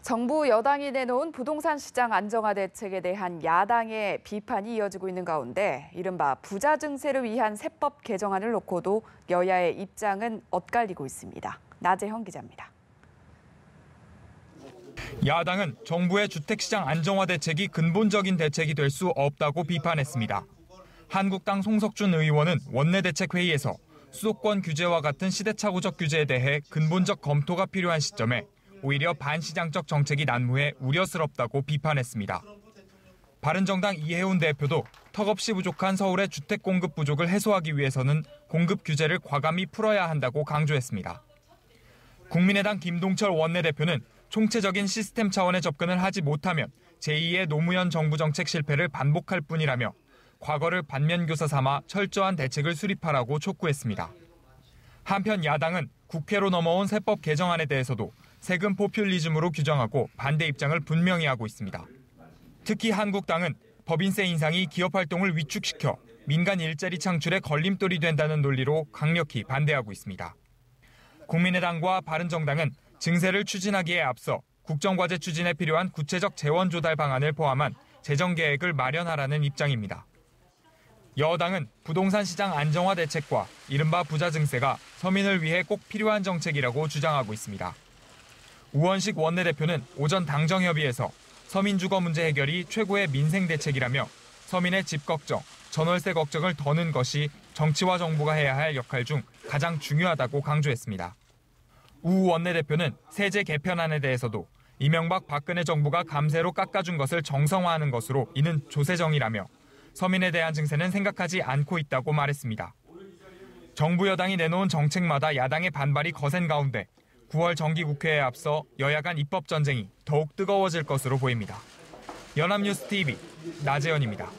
정부 여당이 내놓은 부동산 시장 안정화 대책에 대한 야당의 비판이 이어지고 있는 가운데 이른바 부자 증세를 위한 세법 개정안을 놓고도 여야의 입장은 엇갈리고 있습니다. 나재형 기자입니다. 야당은 정부의 주택시장 안정화 대책이 근본적인 대책이 될 수 없다고 비판했습니다. 한국당 송석준 의원은 원내대책회의에서 수도권 규제와 같은 시대착오적 규제에 대해 근본적 검토가 필요한 시점에 오히려 반시장적 정책이 난무해 우려스럽다고 비판했습니다. 바른정당 이해훈 대표도 턱없이 부족한 서울의 주택 공급 부족을 해소하기 위해서는 공급 규제를 과감히 풀어야 한다고 강조했습니다. 국민의당 김동철 원내대표는 총체적인 시스템 차원의 접근을 하지 못하면 제2의 노무현 정부 정책 실패를 반복할 뿐이라며 과거를 반면교사 삼아 철저한 대책을 수립하라고 촉구했습니다. 한편 야당은 국회로 넘어온 세법 개정안에 대해서도 세금 포퓰리즘으로 규정하고 반대 입장을 분명히 하고 있습니다. 특히 한국당은 법인세 인상이 기업 활동을 위축시켜 민간 일자리 창출에 걸림돌이 된다는 논리로 강력히 반대하고 있습니다. 국민의당과 바른정당은 증세를 추진하기에 앞서 국정과제 추진에 필요한 구체적 재원 조달 방안을 포함한 재정 계획을 마련하라는 입장입니다. 여당은 부동산 시장 안정화 대책과 이른바 부자 증세가 서민을 위해 꼭 필요한 정책이라고 주장하고 있습니다. 우원식 원내대표는 오전 당정협의에서 서민 주거 문제 해결이 최고의 민생 대책이라며 서민의 집 걱정, 전월세 걱정을 더는 것이 정치와 정부가 해야 할 역할 중 가장 중요하다고 강조했습니다. 우 원내대표는 세제 개편안에 대해서도 이명박 박근혜 정부가 감세로 깎아준 것을 정성화하는 것으로 이는 조세정이라며 서민에 대한 증세는 생각하지 않고 있다고 말했습니다. 정부 여당이 내놓은 정책마다 야당의 반발이 거센 가운데 9월 정기국회에 앞서 여야 간 입법 전쟁이 더욱 뜨거워질 것으로 보입니다. 연합뉴스 TV 나재현입니다.